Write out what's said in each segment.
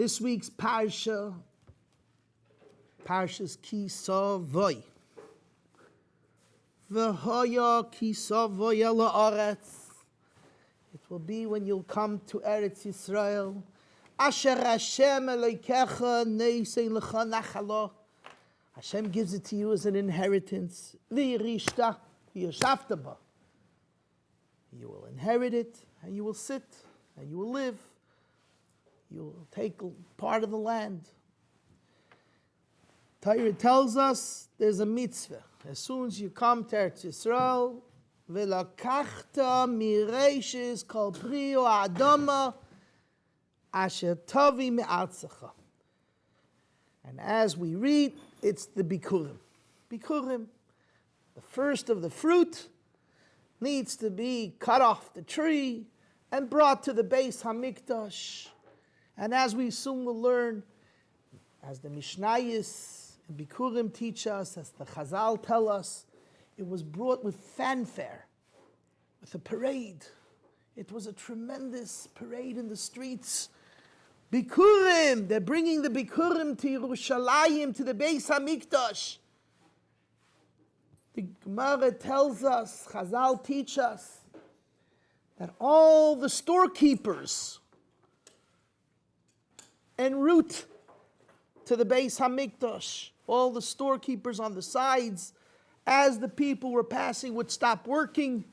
This week's Parsha, Parsha's Ki Savoy. V'hoya ki savoy la'aretz. It will be when you'll come to Eretz Yisrael. Asher Hashem Elokecha neisei lecha nachalo. Hashem gives it to you as an inheritance. V'yirishta v'yashavta ba. You will inherit it, and you will sit, and you will live. You will take part of the land. Torah tells us there's a mitzvah. As soon as you come to Eretz Yisrael, v'lakachta mireishis kol priyo adama asher tavi me'artzecha. And as we read, it's the Bikkurim. Bikkurim, the first of the fruit, needs to be cut off the tree and brought to the Beis Hamikdash. And as we soon will learn, as the Mishnayos and Bikkurim teach us, as the Chazal tell us, it was brought with fanfare, with a parade. It was a tremendous parade in the streets. Bikkurim, they're bringing the Bikkurim to Yerushalayim, to the Beis Hamikdash. The Gemara tells us, Chazal teach us, that all the storekeepers en route to the Beis Hamikdash, all the storekeepers on the sides, as the people were passing, would stop working,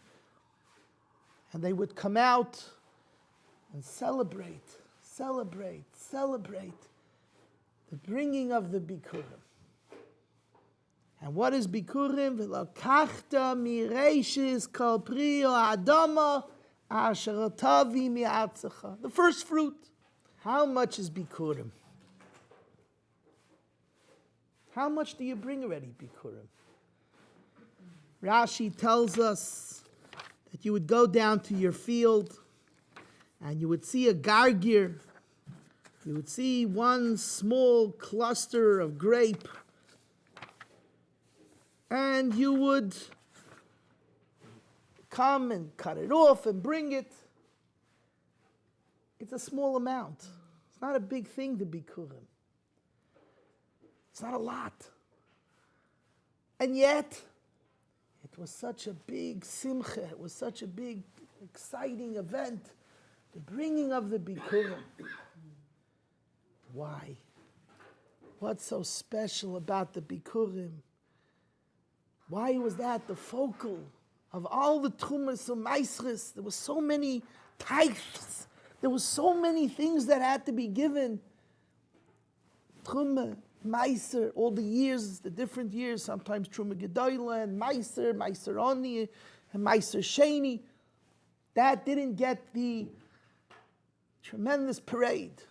and they would come out and celebrate the bringing of the Bikkurim. And what is Bikkurim? V'lakachta mireishis kol priyo adama asher tavi me'artzecha. The first fruit. How much is Bikkurim? How much do you bring already, Bikkurim? Rashi tells us that you would go down to your field and you would see a gargir. You would see one small cluster of grape, and you would come and cut it off and bring it. It's a small amount. It's not a big thing, the Bikkurim. It's not a lot. And yet, it was such a big simcha. It was such a big, exciting event. The bringing of the Bikkurim. Why? What's so special about the Bikkurim? Why was that the focal of all the Trumas and Maisres? There were so many tithes. There were so many things that had to be given. Truma, Meiser, all the years, the different years, sometimes Truma Gedoyla and Meiser Oni, and Meiser Sheni. That didn't get the tremendous parade.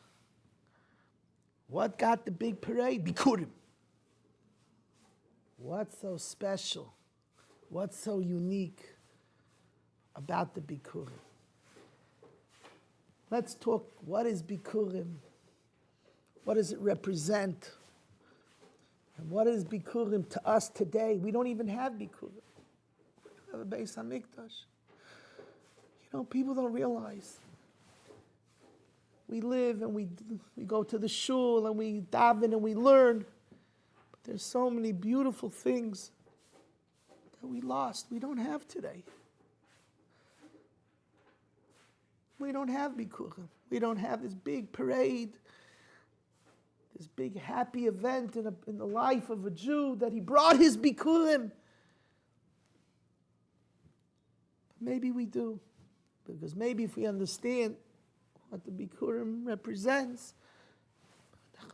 What got the big parade? Bikkurim. What's so special? What's so unique about the Bikkurim? Let's talk, what is Bikkurim? What does it represent? And what is Bikkurim to us today? We don't even have Bikkurim. We don't have a Beis Hamikdash. People don't realize. We live and we go to the shul and we daven and we learn. But there's so many beautiful things that we lost, we don't have today. We don't have Bikkurim. We don't have this big parade, this big happy event in the life of a Jew that he brought his Bikkurim. Maybe we do, because maybe if we understand what the Bikkurim represents,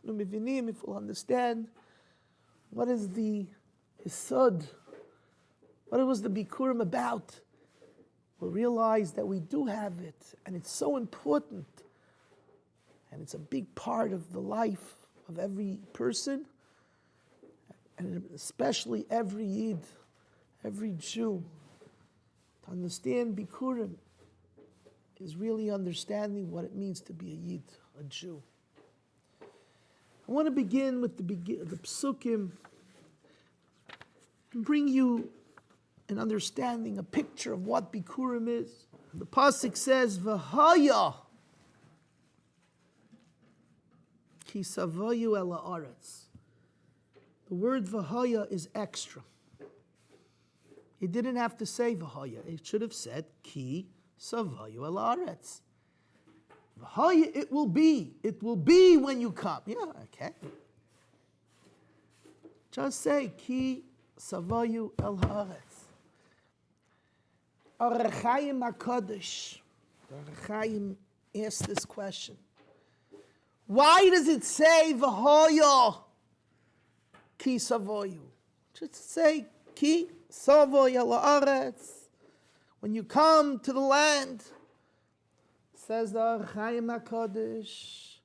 if we'll understand what is the Yesod, what was the Bikkurim about, we'll realize that we do have it, and it's so important, and it's a big part of the life of every person, and especially every Yid, every Jew. To understand Bikkurim is really understanding what it means to be a Yid, a Jew. I want to begin with the Psukim and bring you an understanding, a picture of what Bikkurim is. The Pasuk says, V'haya Ki savayu el haaretz. The word v'haya is extra. It didn't have to say v'haya. It should have said ki savayu el haaretz. V'haya, it will be. It will be when you come. Yeah, okay. Just say ki savayu el haaretz. Orach Chaim HaKadosh. Orach Chaim asked this question. Why does it say v'haya ki savoyu? Just say ki savoyu el haaretz. When you come to the land, says the Orach Chaim HaKadosh,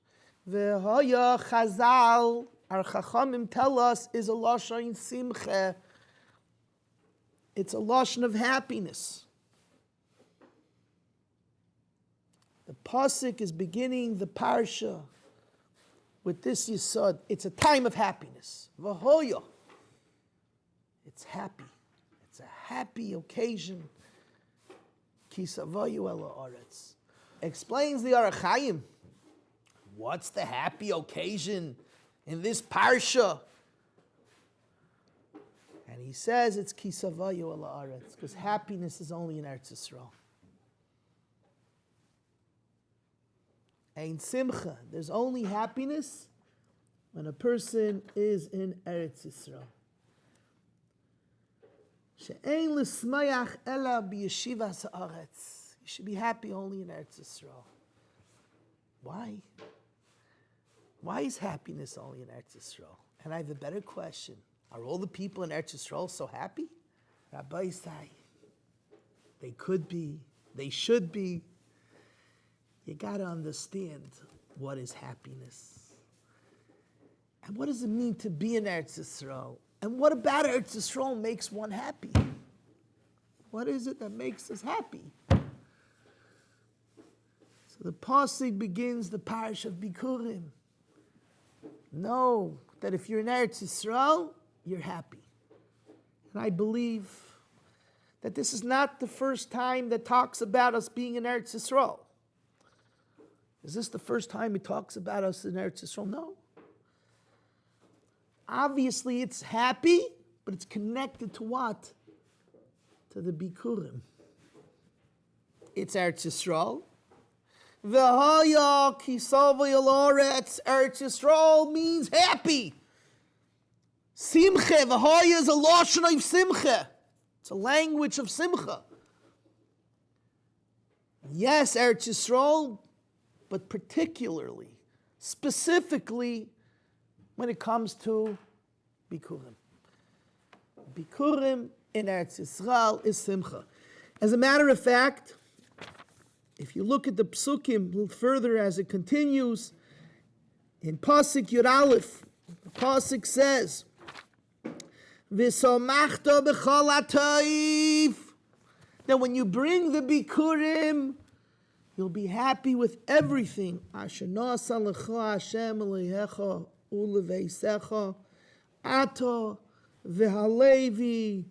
v'haya chazal, our Chachamim tell us, is a lashon simcha. It's a lashon of happiness. The pasuk is beginning the parsha with this yisod. It's a time of happiness. V'hoya. It's happy. It's a happy occasion. Ki savayu el haaretz. Explains the Orach Chaim. What's the happy occasion in this parsha? And he says it's ki savayu el haaretz, because happiness is only in Eretz Yisrael. Ein simcha. There's only happiness when a person is in Eretz Yisrael. She'ein l'smayach ela b'yeshivas haaretz. You should be happy only in Eretz Yisrael. Why? Why is happiness only in Eretz Yisrael? And I have a better question. Are all the people in Eretz Yisrael so happy? Rabbi say, they could be, they should be. You got to understand what is happiness. And what does it mean to be in Eretz Yisrael? And what about Eretz Yisrael makes one happy? What is it that makes us happy? So the pasuk begins the parish of Bikkurim. Know that if you're in Eretz Yisrael, you're happy. And I believe that this is not the first time that talks about us being in Eretz Yisrael. Is this the first time it talks about us in Eretz Yisrael? No. Obviously, it's happy, but it's connected to what? To the Bikkurim. It's Eretz Yisrael. V'haya ki savayu el haaretz. Eretz Yisrael means happy. Simcha. V'haya is a lashon of simcha. It's a language of simcha. Yes, Eretz Yisrael, but particularly, specifically, when it comes to Bikkurim. Bikkurim in Eretz Yisrael is simcha. As a matter of fact, if you look at the psukim a little further as it continues, in Pasuk Yud Aleph, the Pasuk says, V'somachta b'chol ha'toiv. That when you bring the Bikkurim, you'll be happy with everything. Asher na'asa lecha Hashem Elohecha u'leveisecha ato v'halevi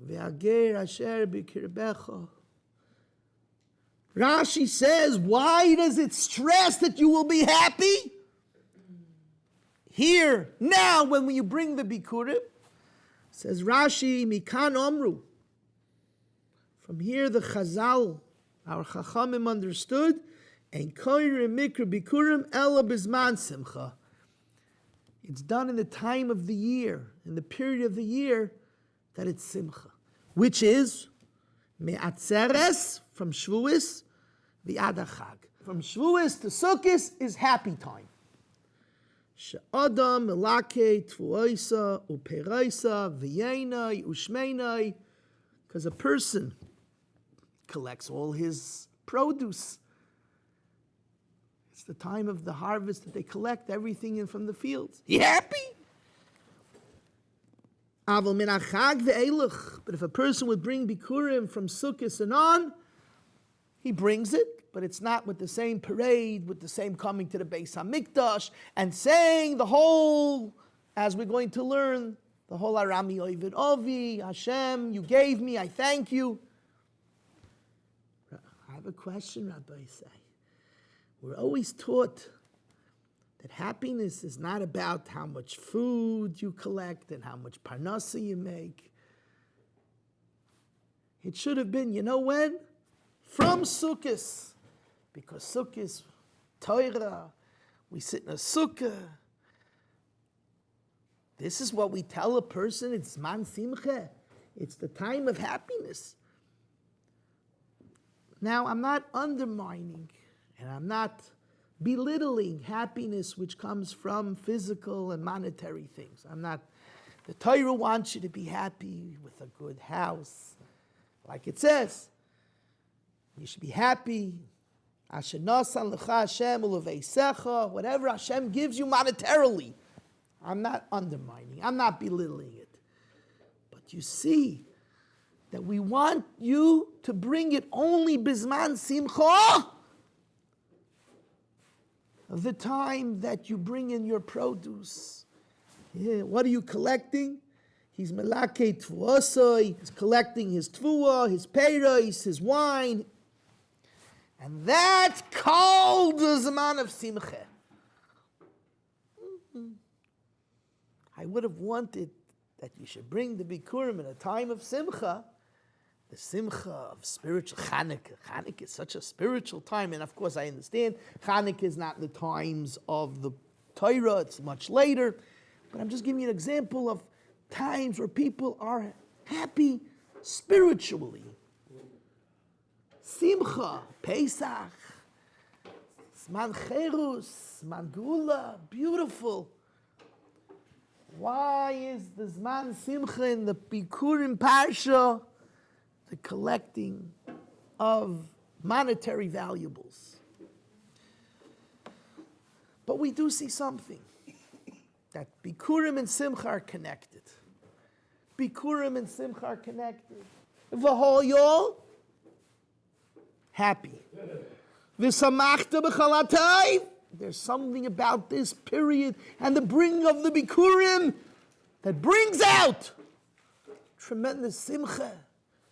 v'hager asher b'kirbecha. Rashi says, why does it stress that you will be happy? Here, now, when you bring the Bikkurim, says Rashi, Mikan Omru. From here, the Chazal, our Chachamim understood, and Koirim Mikra Bikkurim Ela Bizman Simcha. It's done in the time of the year, in the period of the year that it's Simcha, which is Me'atzeres, from Shvuis, the Adachag. From Shvuis to Sukkis is happy time. She'adam melake tvuoisa uperoisa v'yenai ushmeinai, because a person collects all his produce. It's the time of the harvest that they collect everything in from the fields. You happy? Aval min achag ve'elach. But if a person would bring Bikkurim from Sukkot and on, he brings it, but it's not with the same parade, with the same coming to the Beis HaMikdash and saying the whole, as we're going to learn, the whole Arami Oivid Ovi, Hashem, you gave me, I thank you. I have a question, Rabbi say. We're always taught that happiness is not about how much food you collect and how much parnasa you make. It should have been, you know when? From Sukkot. Because Sukkot, Torah, we sit in a sukkah. This is what we tell a person, it's man simcha. It's the time of happiness. Now, I'm not undermining and I'm not belittling happiness which comes from physical and monetary things. The Torah wants you to be happy with a good house. Like it says, you should be happy. Whatever Hashem gives you monetarily. I'm not undermining, I'm not belittling it. But you see that we want you to bring it only bizman simcha, the time that you bring in your produce. Yeah, what are you collecting? He's melake tvuosoi, he's collecting his tvua, his peiros, his wine. And that's called the zaman of simcha. I would have wanted that you should bring the Bikkurim in a time of simcha, the simcha of spiritual Chanukah. Chanukah is such a spiritual time, and of course I understand Chanukah is not the times of the Torah, it's much later, but I'm just giving you an example of times where people are happy spiritually. Simcha, Pesach, Zman Cherus, Zman Gula, beautiful. Why is the Zman Simcha in the Bikkurim Parsha the collecting of monetary valuables? But we do see something, that Bikkurim and Simcha are connected. Bikkurim and Simcha are connected. V'hoyo, happy. V'samachta b'chalatay, there's something about this period and the bringing of the Bikkurim that brings out tremendous simcha,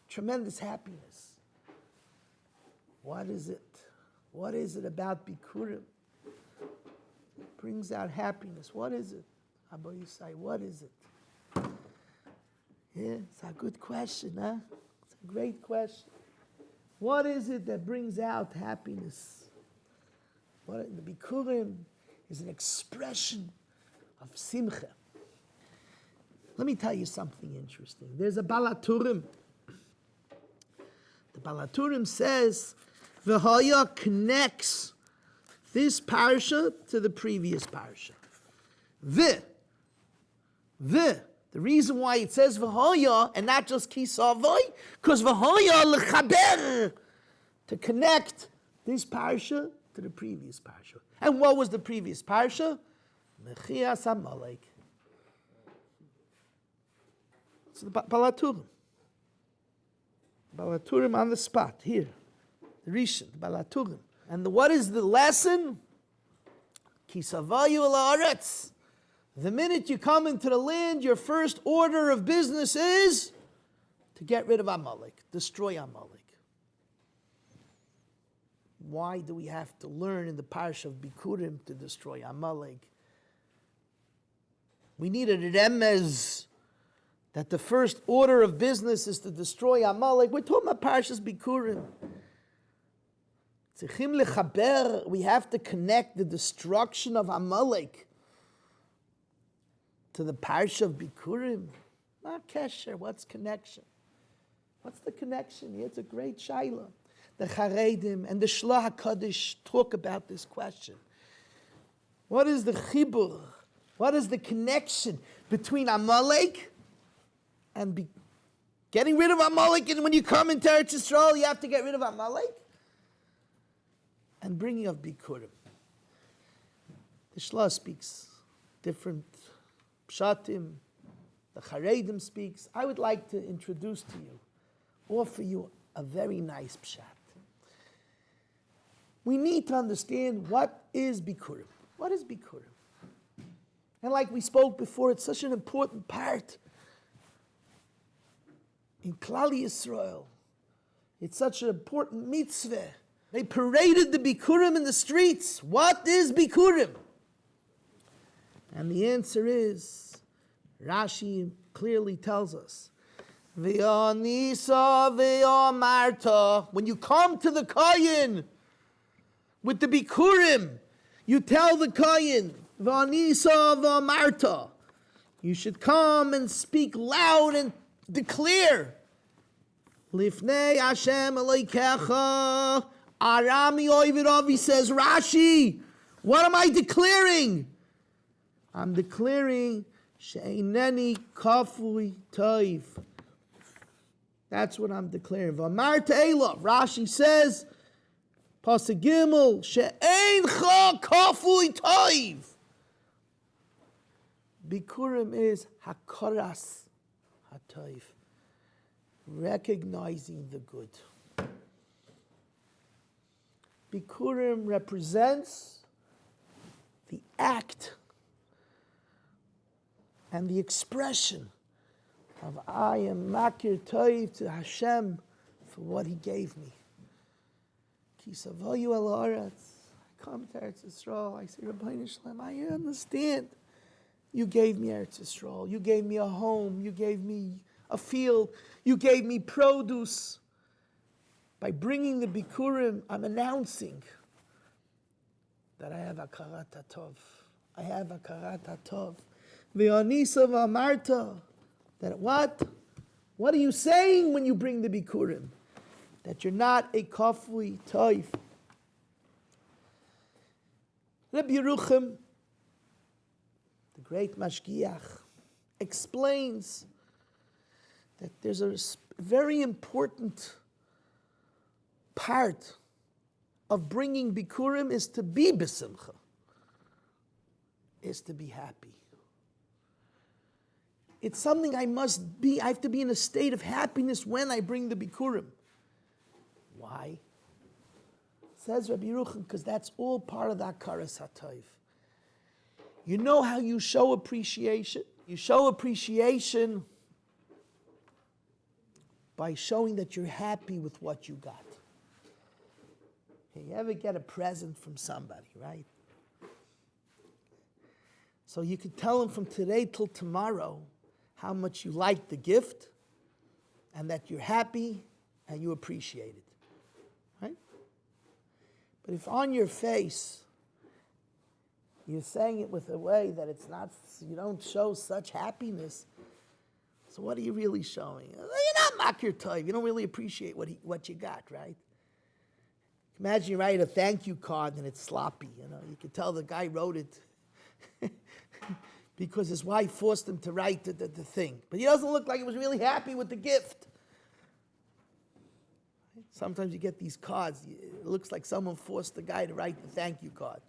tremendous happiness. What is it? What is it about Bikkurim? Brings out happiness. What is it? Abba Yisai, what is it? Yeah, it's a good question, huh? It's a great question. What is it that brings out happiness? The Bikkurim is an expression of simcha. Let me tell you something interesting. There's a Balaturim. The Balaturim says, V'haya connects this parsha to the previous parsha. The reason why it says V'haya and not just Kisavoy, because V'haya l'chaber, to connect this parsha to the previous parsha. And what was the previous parsha? Mechias Amalek. So the Balaturim. Balaturim on the spot, here. The Rishon, the Balaturim. And what is the lesson? Kisavayu al-aretz. The minute you come into the land, your first order of business is to get rid of Amalek, destroy Amalek. Why do we have to learn in the parsha of Bikkurim to destroy Amalek? We need a remez that the first order of business is to destroy Amalek. We're talking about parshas Bikkurim. Tzechim lechaber, we have to connect the destruction of Amalek to the parsha of Bikkurim. Not kesher, what's connection? What's the connection here? It's a great shaila. The Charedim and the Shlah HaKadosh talk about this question. What is the chibur? What is the connection between Amalek and getting rid of Amalek? And when you come into Eretz Yisrael, you have to get rid of Amalek? And bringing of Bikkurim. The Shlah speaks different pshatim. The Charedim speaks. I would like to introduce to you, offer you a very nice pshat. We need to understand what is Bikkurim. What is Bikkurim? And like we spoke before, it's such an important part in Klal Yisrael. It's such an important mitzvah. They paraded the Bikkurim in the streets. What is Bikkurim? And the answer is, Rashi clearly tells us, V'yanisa v'yamarta. When you come to the Kohen with the Bikkurim, you tell the Kohen, V'yanisa v'yamarta. You should come and speak loud and declare, Lifnei Hashem Elokecha. Arami Oiviravi says, Rashi, what am I declaring? I'm declaring She'eineni Kafui Toiv. That's what I'm declaring. V'amarta Elav. Rashi says, Pasuk Gimel, She'eincha Kafui Toiv. Bikkurim is Hakaras HaToiv. Recognizing the good. Bikkurim represents the act and the expression of I am makir toiv to Hashem for what He gave me. Ki savoyu el haaretz. I come to Eretz Yisrael. I say, Rabbi Shalom, I understand. You gave me Eretz Yisrael. You gave me a home. You gave me a field. You gave me produce. By bringing the Bikkurim, I'm announcing that I have Hakarat HaTov. I have Hakarat HaTov. V'yanisa v'amarta. That what? What are you saying when you bring the Bikkurim? That you're not a kafui toif. Rabbi Yerucham, the great mashgiach, explains that there's a very important part of bringing Bikkurim is to be besimcha, is to be happy. It's something I have to be in a state of happiness when I bring the Bikkurim. Why? Says Rabbi Yerucham, because that's all part of the Hakaras HaToiv. You know how you show appreciation? You show appreciation by showing that you're happy with what you got. You ever get a present from somebody, right? So you could tell them from today till tomorrow how much you like the gift and that you're happy and you appreciate it, right? But if on your face you're saying it with a way that it's not, you don't show such happiness, so what are you really showing? You're not makir toiv. You don't really appreciate what you got, right? Imagine you write a thank you card and it's sloppy. You can tell the guy wrote it because his wife forced him to write the thing. But he doesn't look like he was really happy with the gift. Sometimes you get these cards. It looks like someone forced the guy to write the thank you card.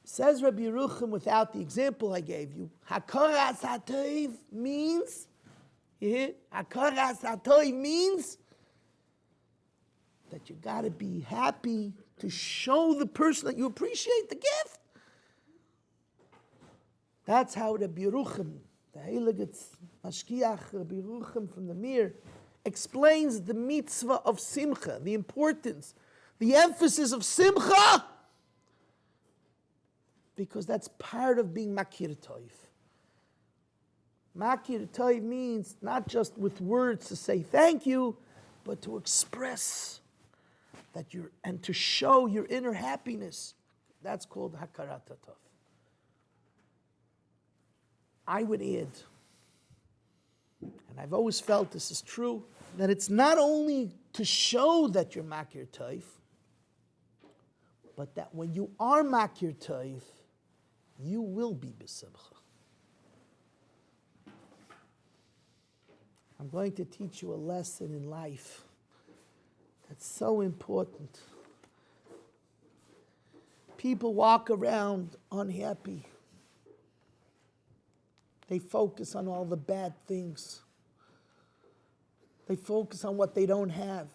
Says Rabbi Yerucham, without the example I gave you, Hakaras HaToiv means, you hear? Hakaras HaToiv means that you got to be happy to show the person that you appreciate the gift. That's how Rabbi Yerucham, the Heilige Mashgiach Rabbi Yerucham from the Mir, explains the mitzvah of simcha, the importance, the emphasis of simcha, because that's part of being makir toiv. Makir toiv means not just with words to say thank you, but to express that and to show your inner happiness. That's called hakarat hatov. I would add, and I've always felt this is true, that it's not only to show that you're makir toiv, but that when you are makir toiv, you will be besimcha. I'm going to teach you a lesson in life that's so important. People walk around unhappy. They focus on all the bad things. They focus on what they don't have.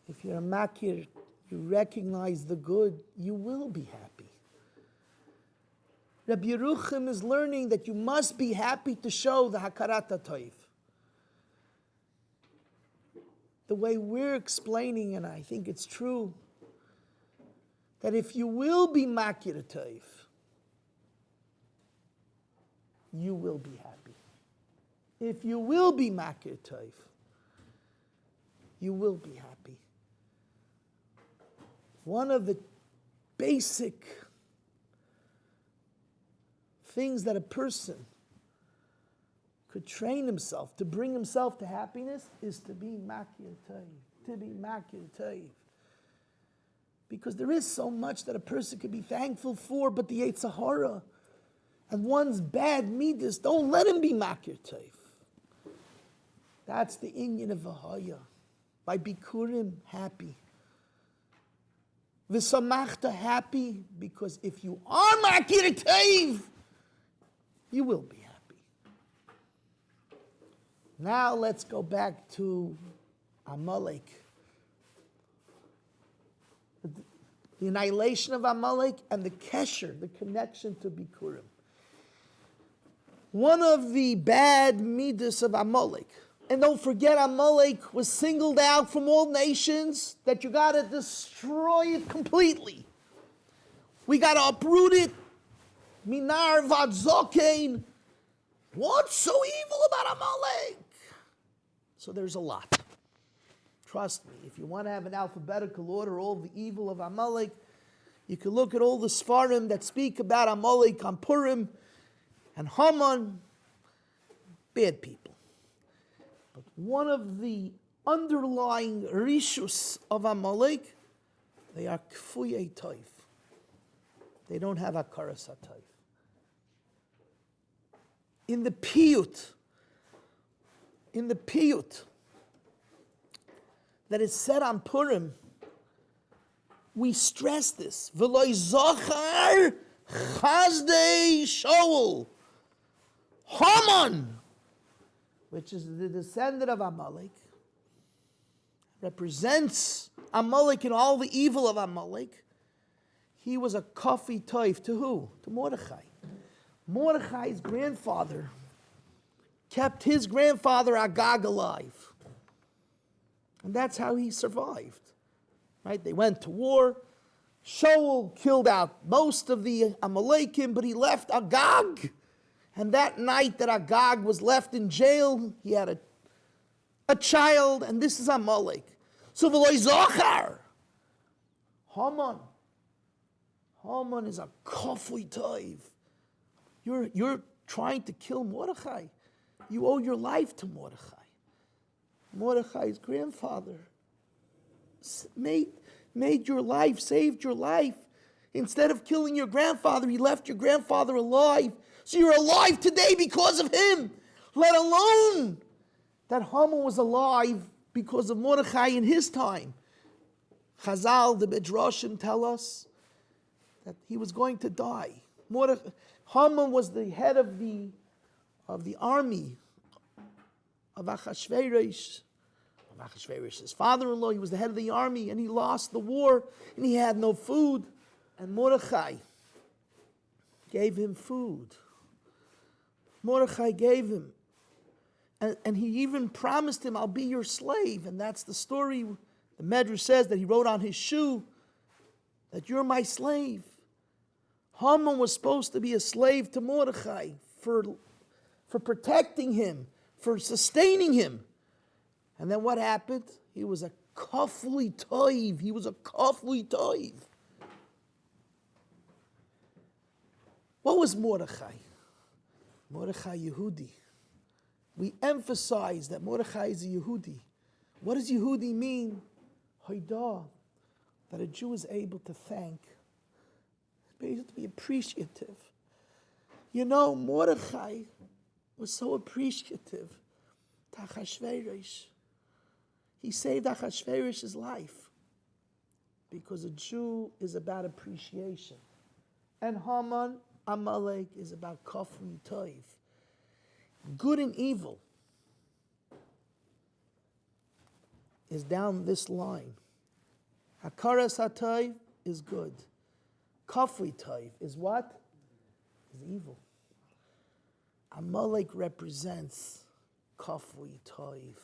If you're a makir, you recognize the good, you will be happy. Rabbi Yerucham is learning that you must be happy to show the hakarat hatoiv. The way we're explaining, and I think it's true, that if you will be makir toiv, you will be happy. If you will be makir toiv, you will be happy. One of the basic things that a person could train himself to bring himself to happiness is to be makir toiv, to be makir toiv. Because there is so much that a person could be thankful for, but the Yetzer Hara and one's bad midas don't let him be makir toiv. That's the inyan of Vahaya. By Bikkurim, happy. V'samachta, happy, because if you are makir toiv, you will be happy. Now let's go back to Amalek. The annihilation of Amalek and the kesher, the connection to Bikkurim. One of the bad midas of Amalek, and don't forget Amalek was singled out from all nations, that you got to destroy it completely. We got to uproot it. Minar vad zokein. What's so evil about Amalek? So there's a lot. Trust me, if you want to have an alphabetical order, all the evil of Amalek, you can look at all the Sfarim that speak about Amalek on Purim and Haman, bad people. But one of the underlying rishus of Amalek, they are kfuyei toiv. They don't have hakaras hatoiv. In the piyut that is said on Purim, we stress this. V'loi zochar chazdei Shaul. Haman, which is the descendant of Amalek, represents Amalek and all the evil of Amalek. He was a kafi toif to who? To Mordechai. Mordechai's grandfather kept his grandfather Agag alive. And that's how he survived. Right? They went to war. Shaul killed out most of the Amalekim, but he left Agag. And that night that Agag was left in jail, he had a child, and this is Amalek. So v'loi zochar. Haman is a kafui toiv. You're trying to kill Mordechai. You owe your life to Mordechai. Mordechai's grandfather made your life, saved your life. Instead of killing your grandfather, he left your grandfather alive. So you're alive today because of him. Let alone that Haman was alive because of Mordechai in his time. Chazal, the Midrashim tell us that he was going to die. Haman was the head of the army of Achashverosh. Achashverosh's father-in-law, he was the head of the army, and he lost the war, and he had no food. And Mordechai gave him food. Mordechai gave him. And he even promised him, I'll be your slave. And that's the story. The Medrash says that he wrote on his shoe that you're my slave. Haman was supposed to be a slave to Mordechai for protecting him, for sustaining him. And then what happened? He was a kafli toiv. He was a kafli toiv. What was Mordechai? Mordechai Yehudi. We emphasize that Mordechai is a Yehudi. What does Yehudi mean? Hoidah, that a Jew is able to thank, able to be appreciative. You know, Mordechai was so appreciative to Achashverosh. He saved Achashverosh's life because a Jew is about appreciation. And Haman, Amalek, is about kafri toiv. Good and evil is down this line. Hakaras hatoiv is good. Kafri toiv is what? Is evil. Amalek represents kafri toiv.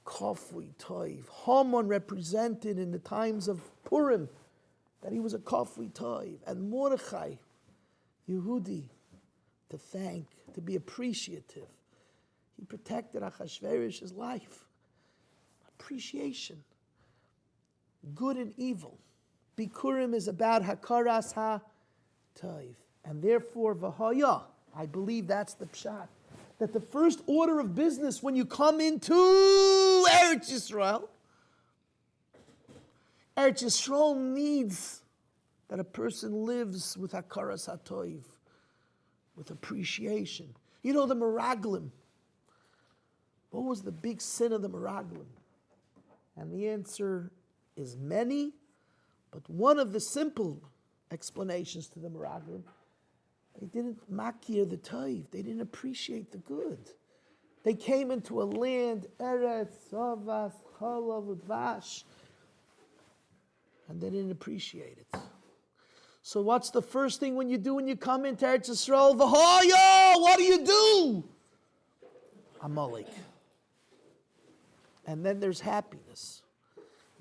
Kafri toiv. Haman represented in the times of Purim that he was a kafri toiv. And Mordechai, Yehudi, to thank, to be appreciative. He protected Achashverosh's life. Appreciation. Good and evil. Bikkurim is about hakaras ha-toiv. And therefore, v'haya, I believe that's the pshat, that the first order of business when you come into Eretz Yisrael needs that a person lives with hakaras ha-toiv, with appreciation. You know the Meraglim. What was the big sin of the Meraglim? And the answer is many, but one of the simple explanations to the Meraglim, they didn't makir the toiv. They didn't appreciate the good. They came into a land, Eretz, Savas, Chalav, Udvash, and they didn't appreciate it. So what's the first thing when you come into Eretz Yisrael? V'hoya, what do? Amalek. And then there's happiness.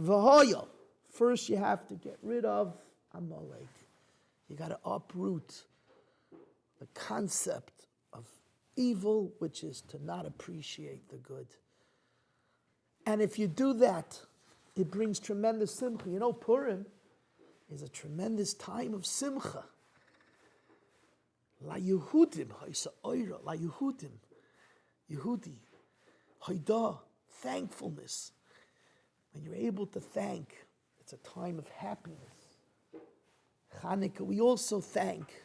V'hoya. First you have to get rid of Amalek. You got to uproot the concept of evil, which is to not appreciate the good. And if you do that, it brings tremendous simcha. You know, Purim is a tremendous time of simcha. La Yehudim, Haisa Oira, La Yehudim, Yehudi, Haida, thankfulness. When you're able to thank, it's a time of happiness. Chanukah, we also thank.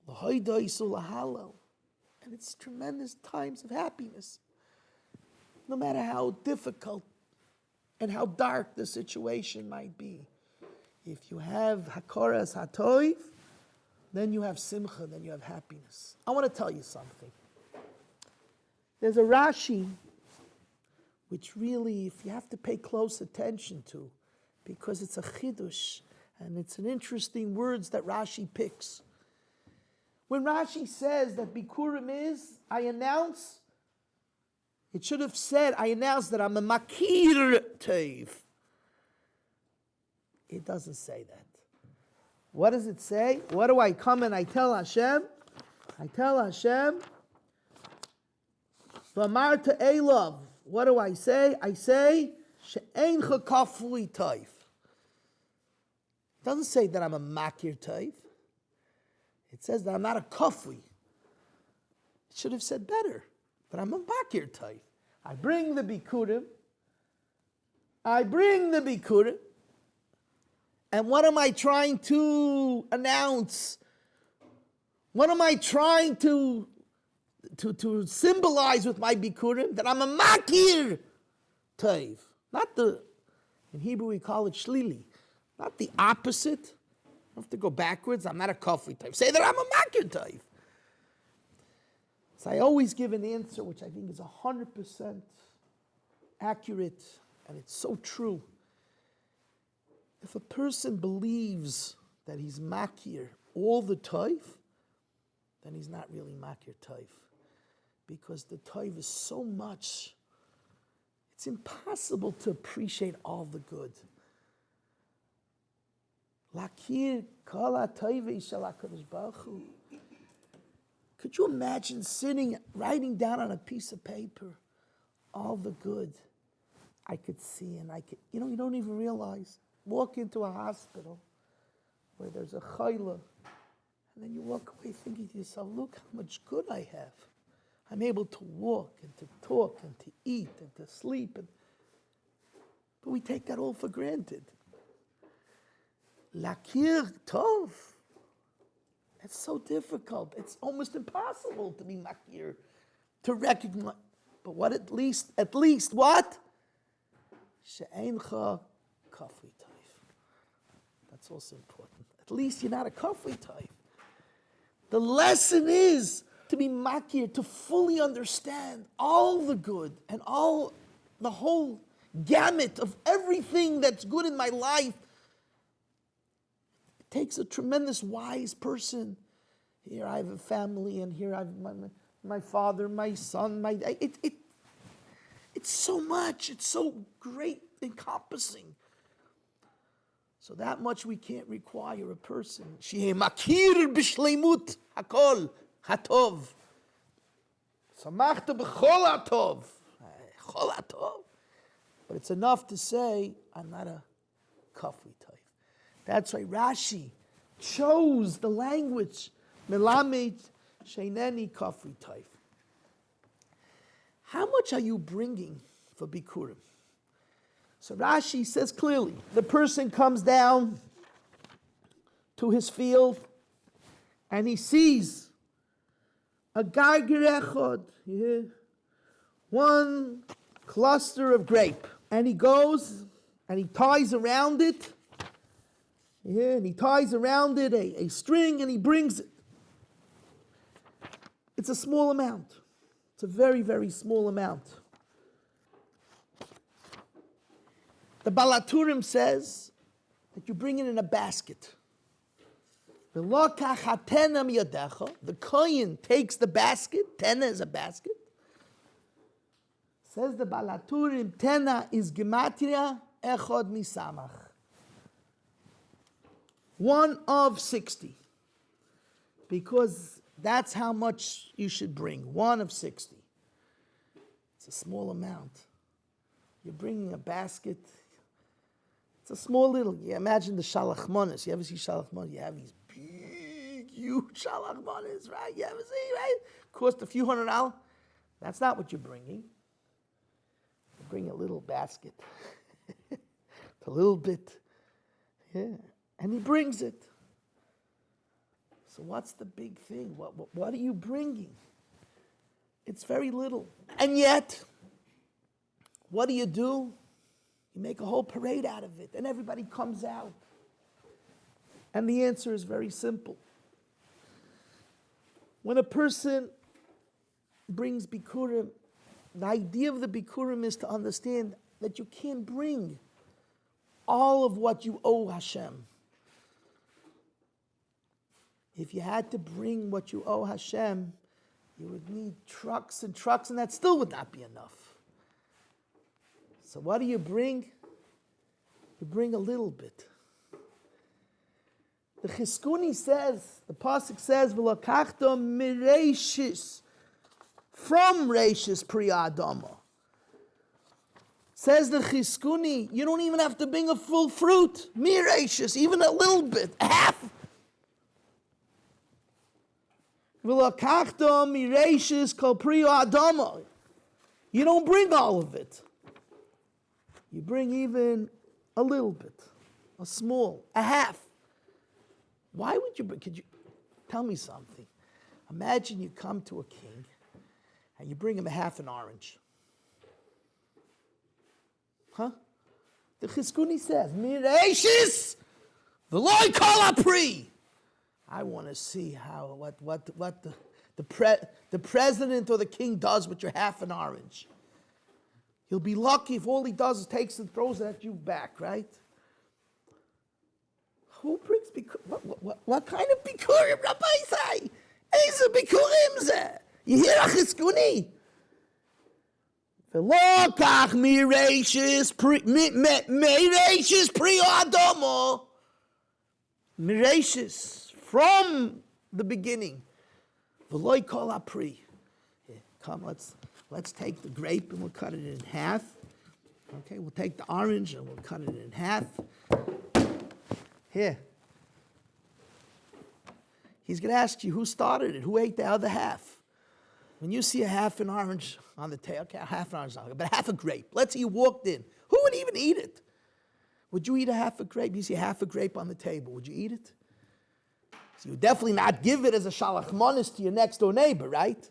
Lahaida Isu Lahalo. And it's tremendous times of happiness. No matter how difficult and how dark the situation might be. If you have hakaras hatoiv, then you have simcha, then you have happiness. I want to tell you something. There's a Rashi, which really, if you have to pay close attention to, because it's a chidush, and it's an interesting words that Rashi picks. When Rashi says that Bikkurim is, I announce, it should have said, I announce that I'm a makir teiv. It doesn't say that. What does it say? What do I come and I tell Hashem? I tell Hashem, V'amar te'elav. What do I say? I say, she'eincha kafui teiv. It doesn't say that I'm a makir teiv. It says that I'm not a kafui. It should have said better, that I'm a makir teiv. I bring the Bikkurim. And what am I trying to announce? What am I trying to symbolize with my Bikkurim? That I'm a makir teiv. Not the, in Hebrew we call it shlili. Not the opposite. I have to go backwards. I'm not a kafui teiv. Say that I'm a makir teiv. So I always give an answer which I think is 100% accurate, and it's so true. If a person believes that he's makir all the toiv, then he's not really makir toiv. Because the toiv is so much, it's impossible to appreciate all the good. Lakir kala toiv shel HaKadosh Baruch Hu. Could you imagine writing down on a piece of paper all the good I could see, and you don't even realize. Walk into a hospital where there's a chayla, and then you walk away thinking to yourself, look how much good I have. I'm able to walk and to talk and to eat and to sleep. But we take that all for granted. Lakir tov. It's so difficult. It's almost impossible to be makir, to recognize. But what at least what? She'eincha kafui tov. That's also important. At least you're not a kafui type. The lesson is to be makir, to fully understand all the good and all the whole gamut of everything that's good in my life. It takes a tremendous wise person. Here I have a family, and here I have my father, my son, it's so much. It's so great, encompassing. So that much we can't require a person. Sheheh makir b'shleimut hakol hatov. Samachta b'chol hatov. Chol hatov. But it's enough to say, I'm not a kafui type. That's why Rashi chose the language. Melamed sheineni kafui type. How much are you bringing for Bikkurim? So Rashi says clearly, the person comes down to his field and he sees a garger echad, one cluster of grape, and he goes and he ties around it, and he ties around it a string and he brings it. It's a small amount. It's a very, very small amount. The Balaturim says that you bring it in a basket. The kohen takes the basket. Tena is a basket. Says the Balaturim, Tena is gematria echad misamach. 1 of 60. Because that's how much you should bring. 1 of 60. It's a small amount. You're bringing a basket. It's a small little. You imagine the shalachmanis. You ever see shalachmanis? You have these big, huge shalachmanis, right? You ever see, right? Cost a few $100. That's not what you're bringing. You bring a little basket. A little bit. Yeah. And he brings it. So what's the big thing? What are you bringing? It's very little. And yet, what do? You make a whole parade out of it, and everybody comes out. And the answer is very simple. When a person brings Bikkurim, the idea of the Bikkurim is to understand that you can't bring all of what you owe Hashem. If you had to bring what you owe Hashem, you would need trucks, and that still would not be enough. So what do you bring? You bring a little bit. The Chizkuni says, the Pasuk says, V'lakachta mireishis, from reishis pri Adama. Says the Chizkuni, you don't even have to bring a full fruit. Mireishis, even a little bit, half. V'lakachta mireishis kol pri Adama. You don't bring all of it. You bring even a little bit, a small, a half. Why would you bring? Could you tell me something? Imagine you come to a king and you bring him a half an orange. Huh? The Chizkuni says, Mireishis v'loy kol apri. I want to see how what the president or the king does with your half an orange. He'll be lucky if all he does is takes and throws it at you back, right? Who brings Bikkurim? What kind of Bikkurim, Rabbi say? Eize Bikkurim ze? You hear a Chizkuni? V'lo kach mireishis pri Adomo. Mireishis, from the beginning. V'lo kol apri. Come, let's take the grape and we'll cut it in half. Okay, we'll take the orange and we'll cut it in half. Here. He's going to ask you who started it, who ate the other half. When you see a half an orange on the table, okay, half an orange, but half a grape. Let's say you walked in. Who would even eat it? Would you eat a half a grape? You see half a grape on the table. Would you eat it? So you would definitely not give it as a shalach manis to your next door neighbor, right?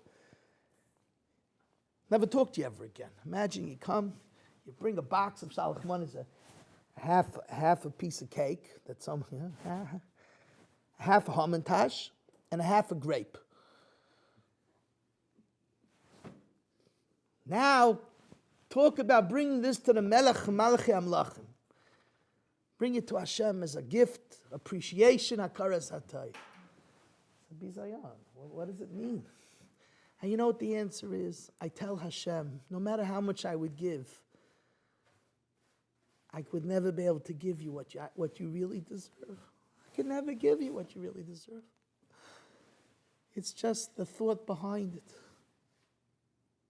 Never talk to you ever again. Imagine you come, you bring a box of shalach manis, half a piece of cake, that's some, half a hamantash, and a half a grape. Now, talk about bringing this to the Melech Malachi Amlachim. Bring it to Hashem as a gift, appreciation, hakaras hatay. It's a bizayon. What does it mean? And you know what the answer is? I tell Hashem, no matter how much I would give, I could never be able to give you what you really deserve. I could never give you what you really deserve. It's just the thought behind it.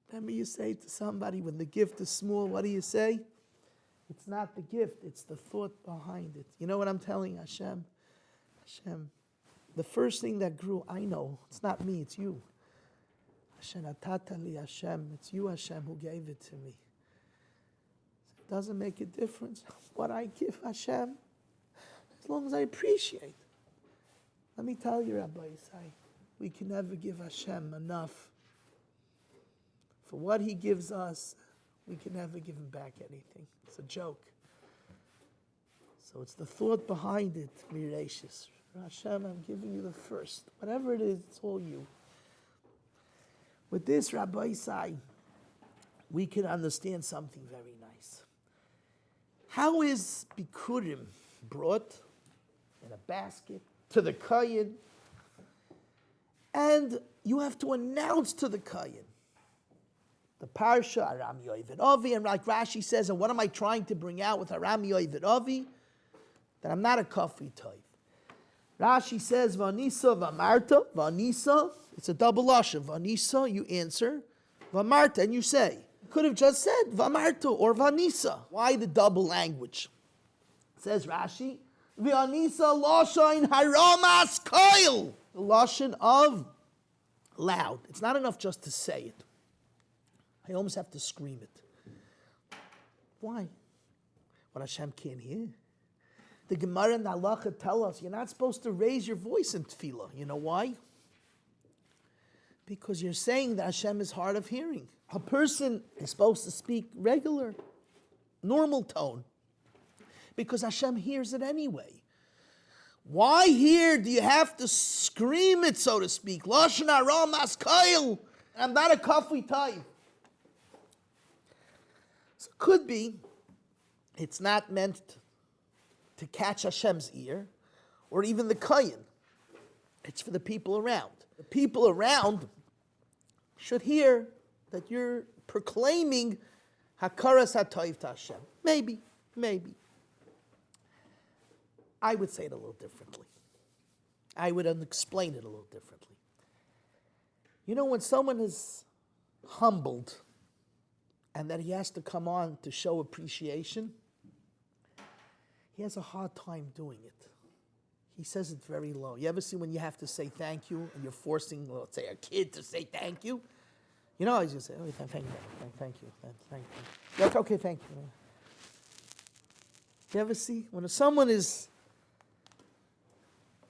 Remember you say to somebody when the gift is small, what do you say? It's not the gift, it's the thought behind it. You know what I'm telling Hashem? Hashem, the first thing that grew, I know, it's not me, it's you. Hashem, atatali Hashem, it's you Hashem who gave it to me. It doesn't make a difference what I give Hashem, as long as I appreciate. Let me tell you, Rabbi Yisai, we can never give Hashem enough. For what He gives us, we can never give Him back anything. It's a joke. So it's the thought behind it, Mirashis. Hashem, I'm giving you the first. Whatever it is, it's all you. With this, Rabbi Yisai, we can understand something very nice. How is Bikkurim brought in a basket to the Kohen? And you have to announce to the Kohen. The Parsha, Aram Yoived Avi, and like Rashi says, and what am I trying to bring out with Aram Yoived Avi? That I'm not a kafri toiv. Rashi says, Vanisa Vamarta, Vanisa, it's a double lashon. Vanisa, you answer, Vamarta, and you say. You could have just said Vamarta or Vanisa. Why the double language? Says Rashi, Vanisa Lashain Haramas Koil. The lashon of loud. It's not enough just to say it. I almost have to scream it. Why? What Hashem can't hear. The Gemara and the Halacha tell us you're not supposed to raise your voice in tefillah. You know why? Because you're saying that Hashem is hard of hearing. A person is supposed to speak regular, normal tone. Because Hashem hears it anyway. Why here do you have to scream it, so to speak? Lashon hara maskayil. I'm not a kafri type. So it could be it's not meant to catch Hashem's ear, or even the Kohen. It's for the people around. The people around should hear that you're proclaiming Hakaras HaToiv to Hashem. Maybe. I would say it a little differently. I would explain it a little differently. You know, when someone is humbled and that he has to come on to show appreciation, he has a hard time doing it. He says it very low. You ever see when you have to say thank you and you're forcing, let's say, a kid to say thank you? You know, he's going to say, oh, thank you. You're like, okay, thank you. You ever see when someone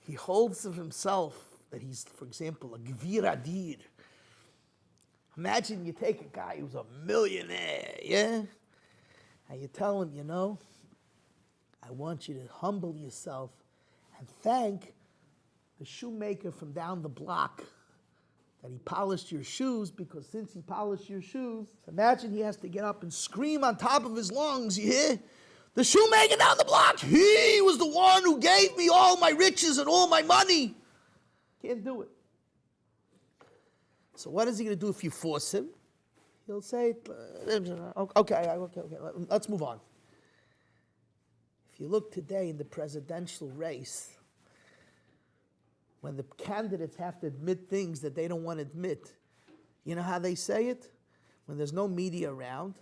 he holds of himself that he's, for example, a Gvir Adir. Imagine you take a guy who's a millionaire, yeah? And you tell him, you know, I want you to humble yourself and thank the shoemaker from down the block that he polished your shoes, because since he polished your shoes, imagine he has to get up and scream on top of his lungs, you hear? The shoemaker down the block, he was the one who gave me all my riches and all my money. Can't do it. So what is he going to do if you force him? He'll say, okay, let's move on. If you look today in the presidential race, when the candidates have to admit things that they don't want to admit, you know how they say it? When there's no media around.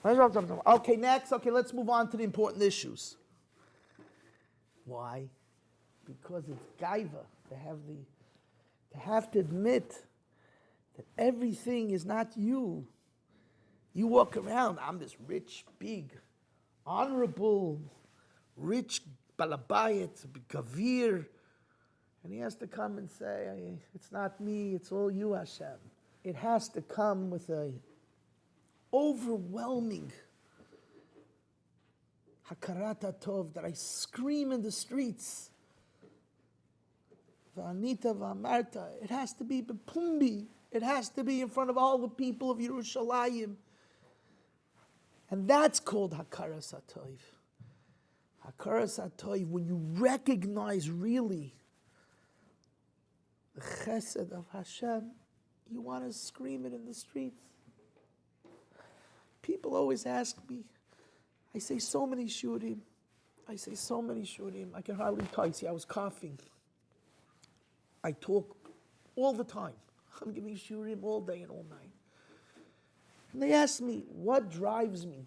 Okay, next. Okay, let's move on to the important issues. Why? Because it's gaiva to have to admit that everything is not you. You walk around, I'm this rich, big, honorable, rich balabayit, gavir, and he has to come and say, it's not me, it's all you, Hashem. It has to come with a overwhelming hakarat tov that I scream in the streets. V'anita v'amarta. It has to be bepumbi. It has to be in front of all the people of Yerushalayim. And that's called hakaras hatov. Hakaras hatov, when you recognize really the chesed of Hashem, you want to scream it in the streets. People always ask me, I say so many shurim. I can hardly talk. See, I was coughing. I talk all the time. I'm giving shurim all day and all night. And they ask me, what drives me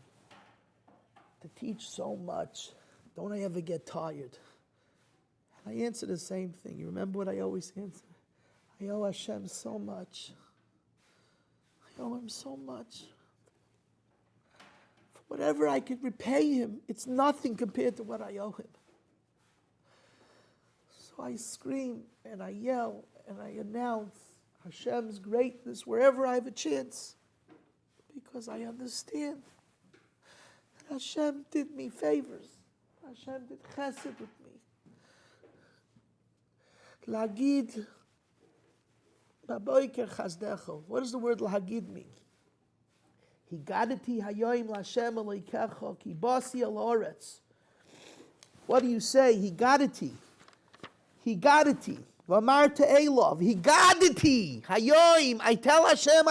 to teach so much? Don't I ever get tired? And I answer the same thing. You remember what I always answer? I owe Hashem so much. I owe Him so much. For whatever I could repay Him, it's nothing compared to what I owe Him. So I scream and I yell and I announce Hashem's greatness wherever I have a chance. Because I understand that Hashem did me favors. Hashem did chesed with me. Lagid baboiker chazdecho. What does the word lahagid mean? Higadati hayoim l'Hashem aleikecho ki basi al oretz. What do you say? Higadati. V'amar te'elov. Higadati hayoim. I tell Hashem.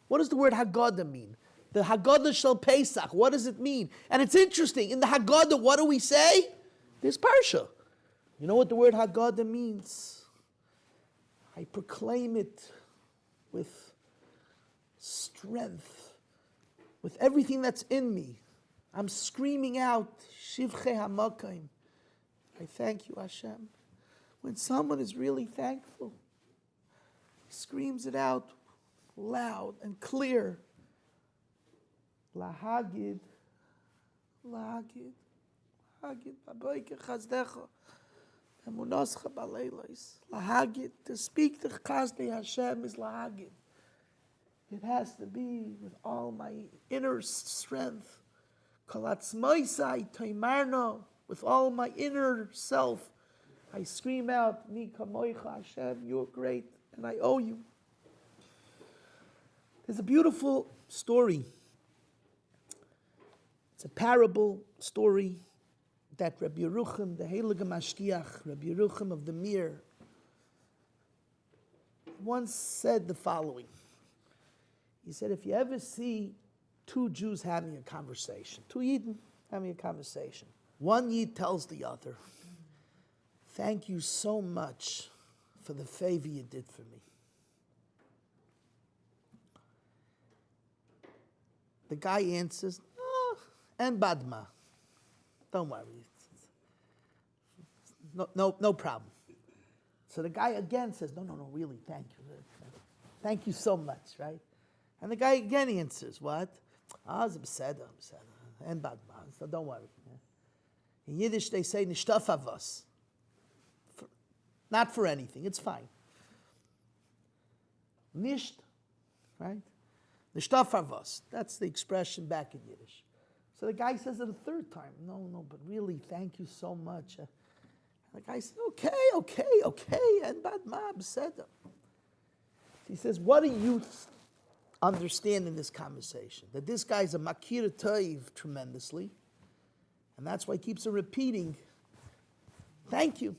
What does the word Haggadah mean? The Haggadah shel Pesach. What does it mean? And it's interesting. In the Haggadah, what do we say? There's Parsha. You know what the word Haggadah means? I proclaim it with strength, with everything that's in me. I'm screaming out, Shivchei HaMakayim. I thank you, Hashem. When someone is really thankful, he screams it out loud and clear. Lahagid, baboiker chazdecha, emunascha baleilos. Lahagid, to speak the chazdei Hashem is lahagid. It has to be with all my inner strength. Kalatzmoisai taimarno, with all my inner self. I scream out, Mi kamoicha Hashem, you're great, and I owe you. There's a beautiful story. It's a parable story that Rabbi Yerucham, the Heilige Mashgiach, Rabbi Yerucham of the Mir, once said the following. He said, if you ever see two Jews having a conversation, two Yidden having a conversation, one Yid tells the other, thank you so much for the favor you did for me. The guy answers, and Badma. Don't worry. No problem. So the guy again says, no, really, thank you. Thank you so much, right? And the guy again answers, what? It's beseder. And Badma. So don't worry. In Yiddish they say, nishtaf avos. Not for anything, it's fine. Nisht, right? Nishtaf avos. That's the expression back in Yiddish. So the guy says it a third time. No, but really, thank you so much. And the guy says, okay. And Badma beseder. He says, what do you understand in this conversation? That this guy's a makir toiv tremendously. And that's why he keeps on repeating, thank you.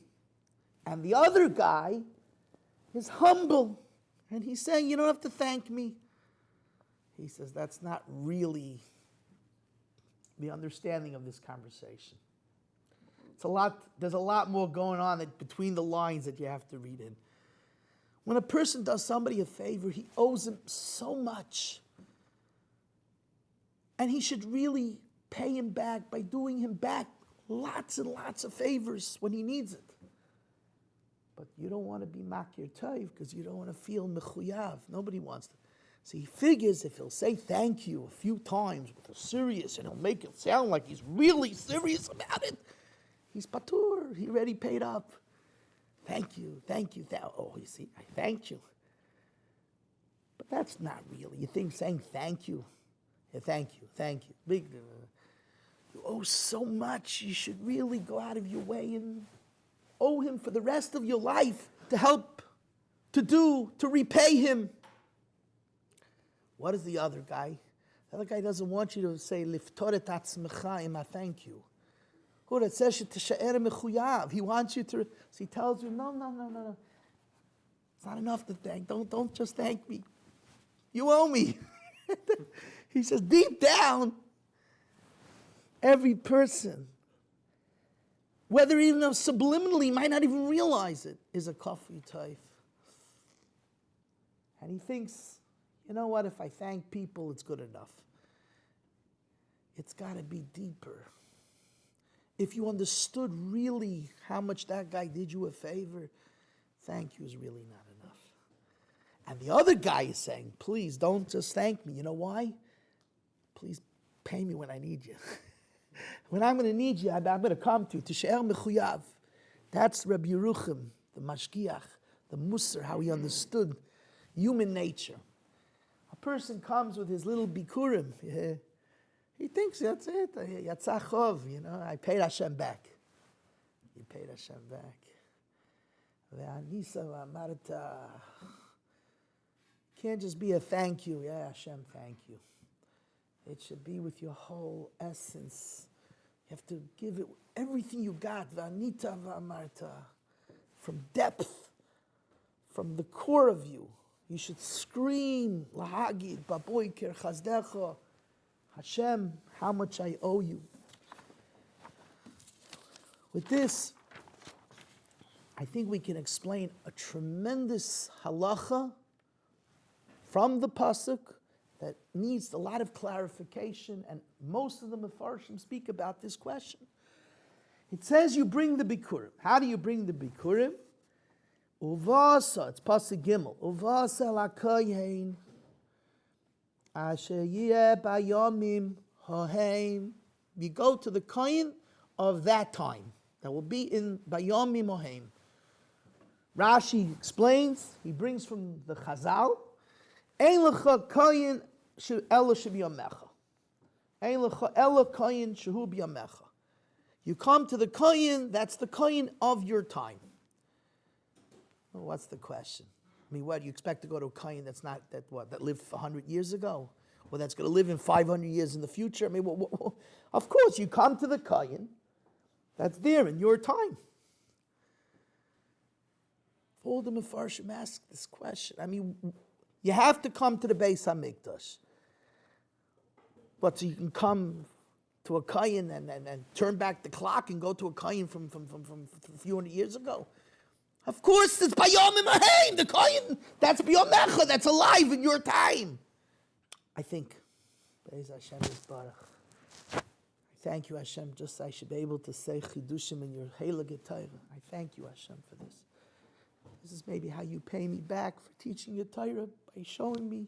And the other guy is humble. And he's saying, you don't have to thank me. He says, that's not really the understanding of this conversation. There's a lot more going on between the lines that you have to read in. When a person does somebody a favor, he owes him so much. And he should really pay him back by doing him back lots and lots of favors when he needs it. But you don't want to be makir toiv because you don't want to feel mechuyav. Nobody wants to. So he figures if he'll say thank you a few times with a serious, and he'll make it sound like he's really serious about it, he's patur. He already paid up. Thank you. Oh, you see, I thanked you. But that's not really. You think saying thank you. Yeah, thank you. Big. You owe so much. You should really go out of your way and owe him for the rest of your life to help, to repay him. What is the other guy? The other guy doesn't want you to say, Liftoret atzmecha im thank you. He wants you to, so he tells you, no. It's not enough to thank. Don't just thank me. You owe me. He says, deep down, Every person, whether even subliminally, might not even realize it, is a kafri taif. And he thinks, you know what, if I thank people, it's good enough. It's got to be deeper. If you understood really how much that guy did you a favor, thank you is really not enough. And the other guy is saying, please don't just thank me. You know why? Please pay me when I need you. When I'm going to need you, I'm going to come to you. Tishe'er mechuyav. That's Rabbi Yerucham, the mashgiach, the musar, how he understood human nature. A person comes with his little bikurim. He thinks that's it. Yatzachov, I paid Hashem back. You paid Hashem back. Ve'anisa v'amarta. Can't just be a thank you. Yeah, Hashem, thank you. It should be with your whole essence. You have to give it everything you got. Ve'anita v'amarta. From depth, from the core of you. You should scream, lahagid, baboiker, chazdecha. Hashem, how much I owe you. With this, I think we can explain a tremendous halacha from the pasuk that needs a lot of clarification, and most of the Mefarshim speak about this question. It says you bring the Bikkurim. How do you bring the Bikkurim? Uvasa, it's pasuk gimel. Uvasa lakayin. You go to the kohen of that time. That will be in Bayomim Oheim. Rashi explains, he brings from the Chazal, Ein lecha kohen ela shebiyamecha. Ein lecha ela kohen shehu biyamecha. You come to the kohen, that's the kohen of your time. Well, what's the question? I mean, what, you expect to go to a kohen that lived 100 years ago? Or that's going to live in 500 years in the future? I mean, of course, you come to the kohen that's there in your time. All the Mefarshim ask this question. I mean, you have to come to the Beis HaMikdash. But so you can come to a kohen and turn back the clock and go to a kohen from a few hundred years ago. Of course, it's Bayomim Oheim, the kohen that's Biyomecha, that's alive in your time. I think, Be'ez Hashem Yisbarach. I thank you, Hashem, just I should be able to say Chidushim in your Heilige Torah. I thank you, Hashem, for this. This is maybe how you pay me back for teaching your Torah, by showing me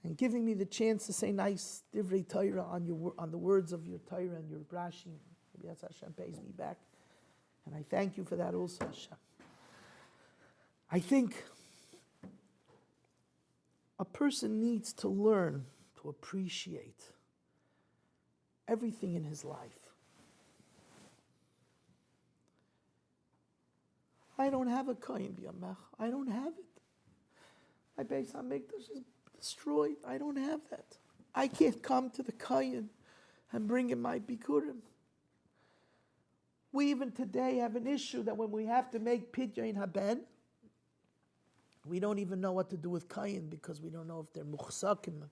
and giving me the chance to say nice Divrei Torah on the words of your Torah and your Rashi. Maybe that's how Hashem pays me back. And I thank you for that also, Hashem. I think a person needs to learn to appreciate everything in his life. I don't have a kohen b'yamech. I don't have it. My Beis HaMikdash is destroyed. I don't have that. I can't come to the kohen and bring in my bikurim. We even today have an issue that when we have to make pidyon haben, we don't even know what to do with kohen because we don't know if they're muchsakim.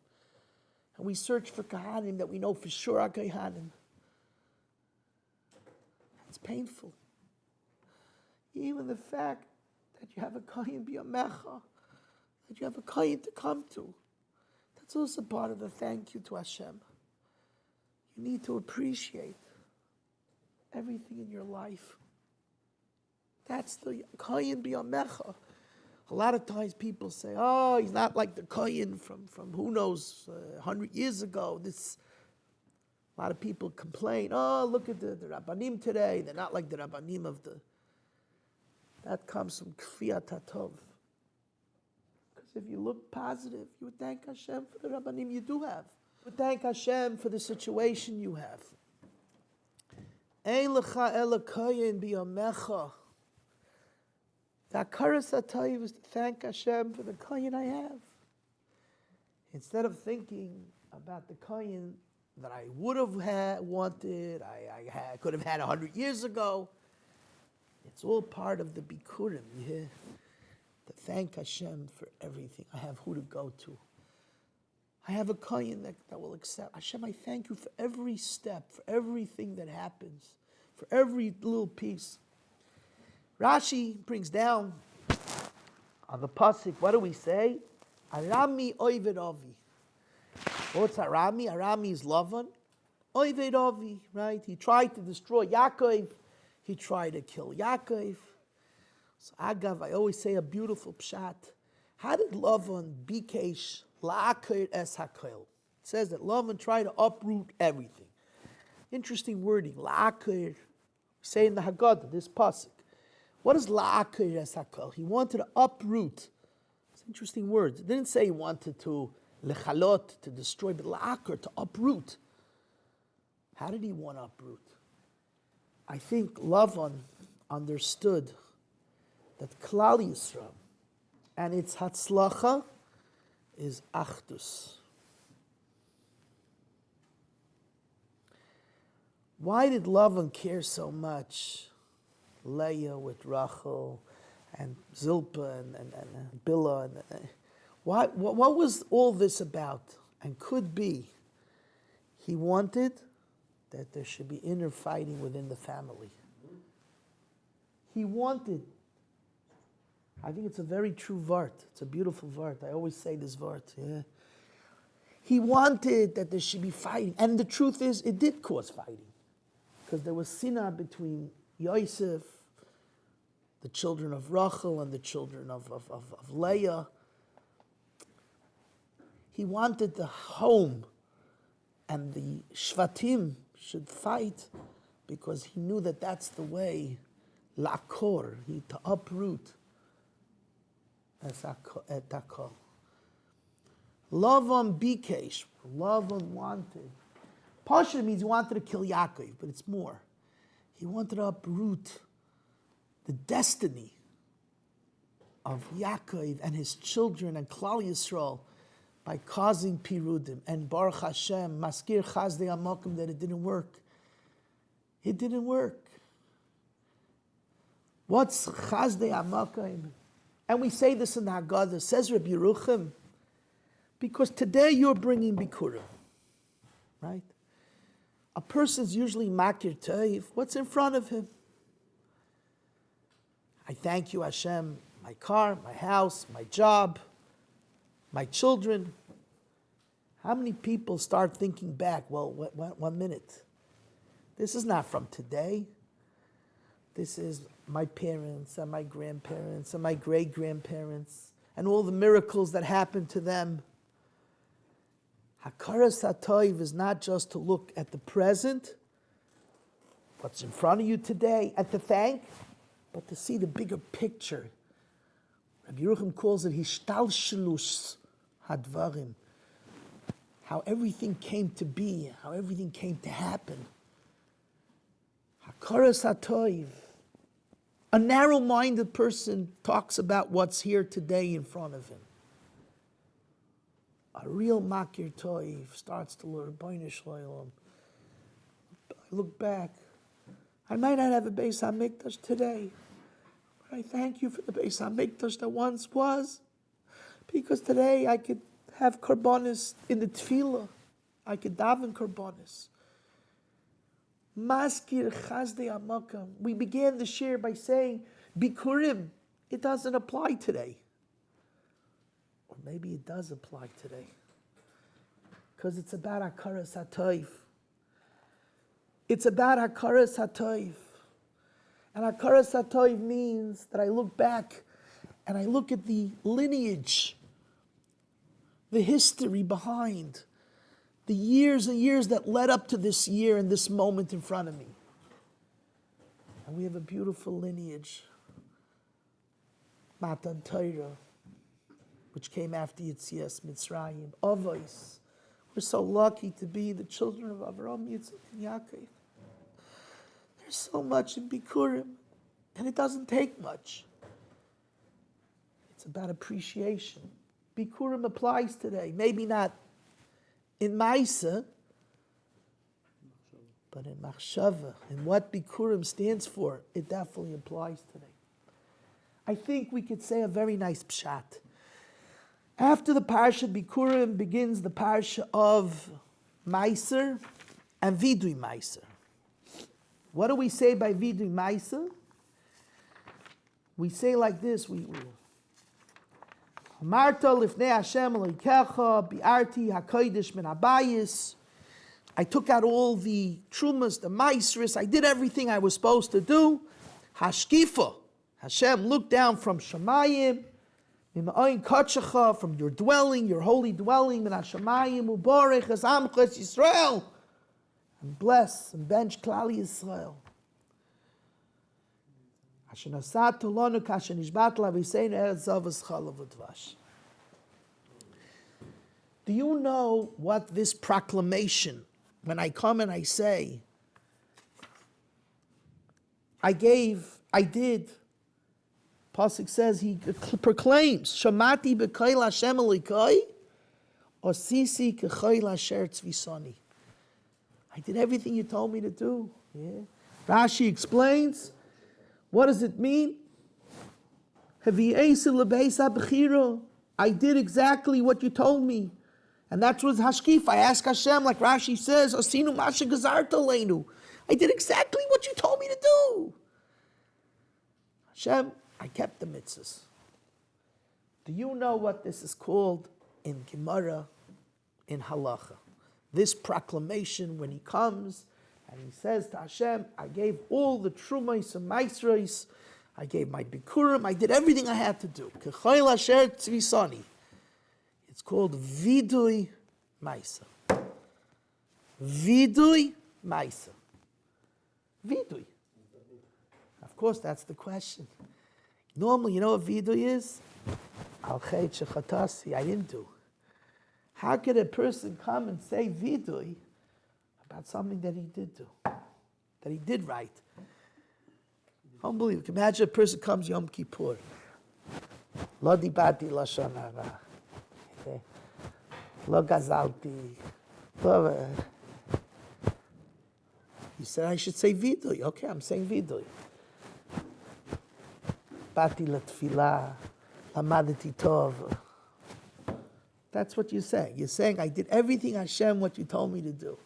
And we search for kahanim that we know for sure are kahanim. It's painful. Even the fact that you have a kohen b'yamecha, that you have a kohen to come to, that's also part of the thank you to Hashem. You need to appreciate everything in your life. That's the kohen b'yamecha. A lot of times people say, oh, he's not like the kohen from who knows, 100 years ago. A lot of people complain, oh, look at the Rabbanim today. They're not like the Rabbanim of the... That comes from Kfiyat HaTov. Because if you look positive, you would thank Hashem for the Rabbanim you do have. You would thank Hashem for the situation you have. Ein lecha ela kohen b'yamecha. The Akaras HaTayv is to thank Hashem for the kohen I have. Instead of thinking about the kohen that I would have wanted, I could have had 100 years ago, it's all part of the Bikkurim. To thank Hashem for everything. I have who to go to. I have a kohen that will accept. Hashem, I thank you for every step, for everything that happens, for every little piece. Rashi brings down on the pasuk, what do we say? Arami oived avi. What's Arami? Arami is Lavan. Oived avi, right? He tried to destroy Yaakov. He tried to kill Yaakov. So Agav, I always say a beautiful pshat. How did Lavan bikesh la'akir es hakel? It says that Lavan tried to uproot everything. Interesting wording. La'akir. We say in the Haggadah, this pasuk. What is la'akir es hakel? He wanted to uproot. It's interesting words. It didn't say he wanted to lechalot, to destroy, but la'akir, to uproot. How did he want to uproot? I think Lavan understood that Klal Yisrael and its hatzlacha is achdus. Why did Lavan care so much? Leah with Rachel and Zilpah and Bilhah. What was all this about? And could be, he wanted that there should be inner fighting within the family. He wanted, I think it's a very true vart. It's a beautiful vart. I always say this vart. Yeah. He wanted that there should be fighting. And the truth is, it did cause fighting. Because there was sinah between Yosef, the children of Rachel, and the children of Leah. He wanted the home and the shvatim should fight because he knew that that's the way, la'akor, to uproot. Etakol. Lavan bikesh. Lavan wanted. Parshat means he wanted to kill Yaakov, but it's more. He wanted to uproot the destiny of Yaakov and his children and Klal Yisrael by causing pirudim. And Baruch Hashem, maskir chazdei amakim, that it didn't work. It didn't work. What's chazdei amakim? And we say this in the Haggadah, says Rabbi Yerucham, because today you're bringing Bikkurim, right? A person's usually makir toiv. What's in front of him? I thank you, Hashem, my car, my house, my job, my children. How many people start thinking back, well, 1 minute. This is not from today. This is my parents and my grandparents and my great-grandparents and all the miracles that happened to them. Hakaras HaToiv is not just to look at the present, what's in front of you today, and to thank, but to see the bigger picture. Rabbi Yerucham calls it Hishtalshelus Hadvarim, how everything came to be, how everything came to happen. Hakaras HaToiv. A narrow-minded person talks about what's here today in front of him. A real makir toiv starts to learn B'nai Shloim. I look back. I might not have a Beis HaMikdash today, but I thank you for the Beis HaMikdash that once was, because today I could have korbanos in the tefillah. I could daven korbanos. Maskir chazdei amakam. We began the shir by saying Bikkurim. It doesn't apply today. Or maybe it does apply today. Because it's about hakaras hatoiv. It's about hakaras hatoiv. And hakaras hatoiv means that I look back and I look at the lineage, the history behind, the years and years that led up to this year and this moment in front of me. And we have a beautiful lineage. Matan Torah, which came after Yetzias Mitzrayim. Avos. We're so lucky to be the children of Aharon, Yitzchak, and Yaakov. There's so much in Bikkurim, and it doesn't take much. It's about appreciation. Bikkurim applies today. Maybe not in Maisa, but in Machshava, and what Bikkurim stands for, it definitely applies today. I think we could say a very nice pshat. After the Parshat Bikkurim begins the Parsha of Meiser and Vidui Meiser. What do we say by Vidui Meiser? We say like this, Marta lifnei Hashem Elokecha bi'arti hakodesh min habayis. I took out all the trumas, the maisris. I did everything I was supposed to do. Hashkifa, Hashem looked down from Shemayim, mima'ayin katshacha, from your dwelling, your holy dwelling, min hashamayim ubarech es amcha es Yisrael, and bless and bench Klal Yisrael. Do you know what this proclamation, when I come and I say, I did, Pasuk says, he proclaims, Shamati b'koil Hashem Elokai, osisi k'choil asher tzvisani. I did everything you told me to do. Yeah. Rashi explains, what does it mean? I did exactly what you told me. And that's what Hashkif. I ask Hashem, like Rashi says, Asinu masha gazarta leinu. I did exactly what you told me to do. Hashem, I kept the mitzvahs. Do you know what this is called in Gemara, in Halacha? This proclamation, when he comes and he says to Hashem, I gave all the trumais and maisrais, I gave my bikurim, I did everything I had to do. K'chayil asher tzvisani. It's called vidui maisa. Vidui maisa. Vidui. Of course, that's the question. Normally, you know what vidui is? Al chet shechatasi, I didn't do. How could a person come and say vidui about something that he did do, that he did right? Unbelievable. Imagine a person comes Yom Kippur. Lo dibati lashon hara. Lo gazalti. He said, I should say vidui. Okay, I'm saying vidui. Bati latfilah. Lamadati tov. That's what you're saying. You're saying, I did everything, Hashem, what you told me to do.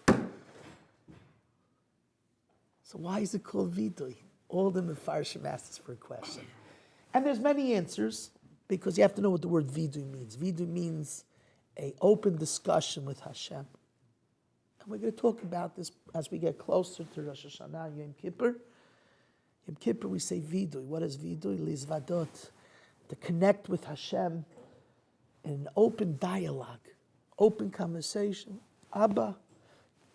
So why is it called vidui? All the Mefarshim asks for a question. And there's many answers, because you have to know what the word vidui means. Vidui means an open discussion with Hashem. And we're going to talk about this as we get closer to Rosh Hashanah, Yom Kippur. Yom Kippur we say vidui. What is vidui? Lizvadot. To connect with Hashem in an open dialogue, open conversation. Abba,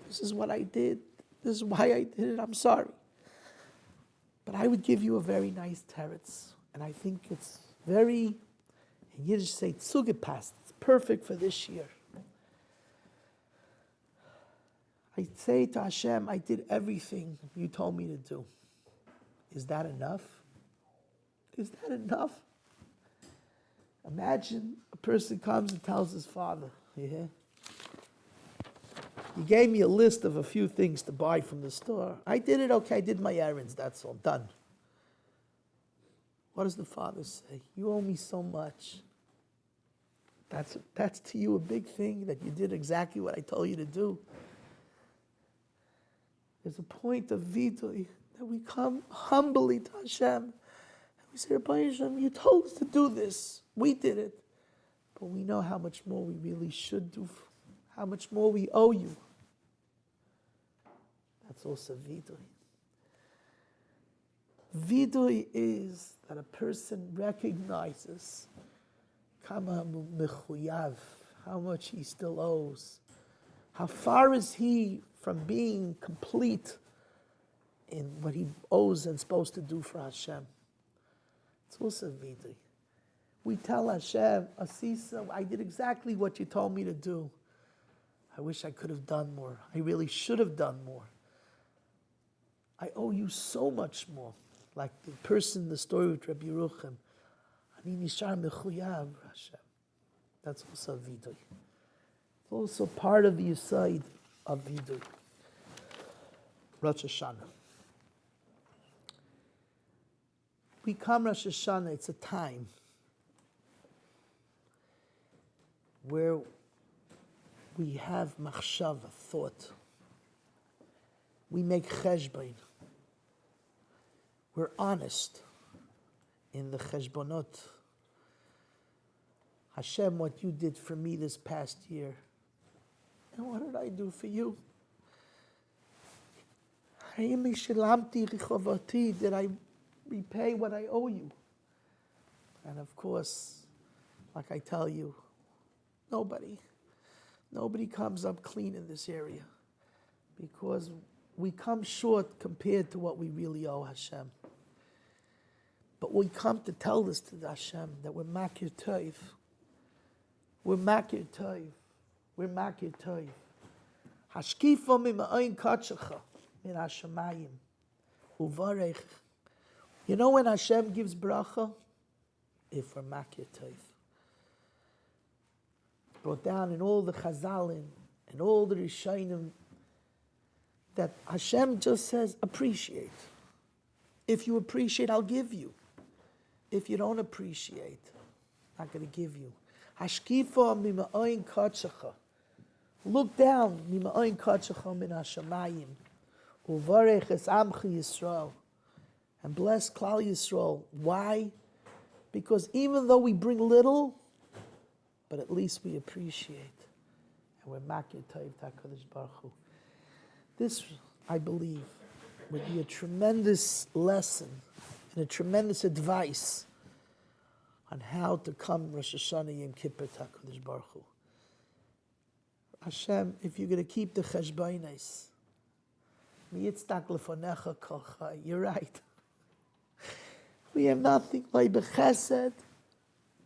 this is what I did. This is why I did it. I'm sorry. But I would give you a very nice teretz. And I think it's very, in Yiddish say, zugepasst. It's perfect for this year. I say to Hashem, I did everything you told me to do. Is that enough? Is that enough? Imagine a person comes and tells his father, yeah, you gave me a list of a few things to buy from the store. I did it, okay, I did my errands, that's all, done. What does the father say? You owe me so much. That's to you a big thing, that you did exactly what I told you to do. There's a point of vidui, that we come humbly to Hashem, and we say, Rabbi Hashem, you told us to do this. We did it. But we know how much more we really should do, how much more we owe you. That's also vidui. Vidui is that a person recognizes kama mechuyav, how much he still owes. How far is he from being complete in what he owes and supposed to do for Hashem? It's also vidui. We tell Hashem, Asisa, I did exactly what you told me to do. I wish I could have done more. I really should have done more. I owe you so much more. Like the person in the story with Rabbi Yerucham. Ani nishar mechuyav, Hashem. That's also vidui. It's also part of the Yesod of vidui. Rosh Hashanah. We come Rosh Hashanah, it's a time. where we have machshava, thought. We make cheshbon. We're honest in the cheshbonot. Hashem, what you did for me this past year, and what did I do for you? Did I repay what I owe you? And of course, like I tell you, nobody comes up clean in this area, because we come short compared to what we really owe Hashem. But we come to tell this to Hashem, that we're makir toiv. We're makir toiv. We're makir toiv. Hashkifa mima'ayin katshacha min hashamayim uvarech. You know when Hashem gives bracha? If we're makir toiv. Brought down in all the Chazalim and all the Rishonim that Hashem just says, appreciate. If you appreciate, I'll give you. If you don't appreciate, I'm not going to give you. Hashkifa mima'ayin katshacha. Look down, mima'ayin katshacha min hashamayim. Uvarech es amchi Yisrael. And bless Klal Yisrael. Why? Because even though we bring little, but at least we appreciate. And we're makir toiv HaKadosh Baruch Hu. This, I believe, would be a tremendous lesson and a tremendous advice on how to come Rosh Hashanah Yom Kippur to HaKadosh Baruch Hu. Hashem, if you're going to keep the cheshbonos, miyitzdak lefonecha kol chai. You're right. We have nothing. Loi b'chesed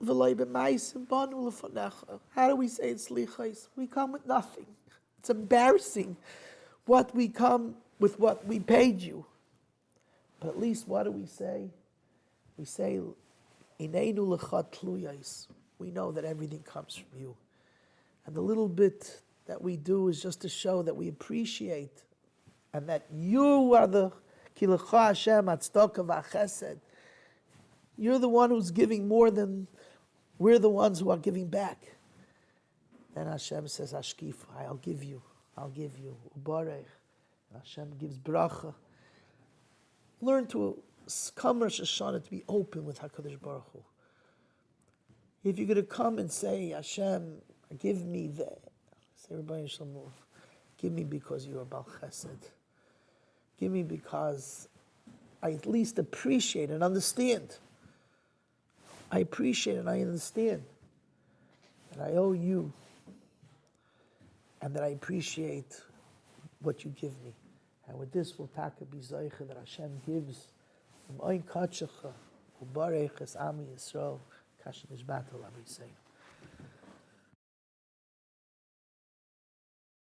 v'loi b'maisim banu lefonecha. How do we say it's slichos? We come with nothing. It's embarrassing what we come with, what we paid you. But at least what do we say? We say, Ineinu lecha tluyos. We know that everything comes from you. And the little bit that we do is just to show that we appreciate and that you are the Kilecha Hashem Atzdaka V'Chesed. You're the one who's giving more than we're the ones who are giving back. Then Hashem says, Ashkif, I'll give you. Ubarech. Hashem gives bracha. Learn to come Rosh Hashanah to be open with HaKadosh Baruch Hu. If you're going to come and say, Hashem, give me the, say, Rabbi Shlomo, give me because you are Bal Chesed. Give me because I at least appreciate and understand. I appreciate and I understand that I owe you and that I appreciate what you give me. And with this, we'll taka be zoiche that Hashem gives from oin katshacha ubarech es ami Yisrael kashem ishbatel Rabbi say.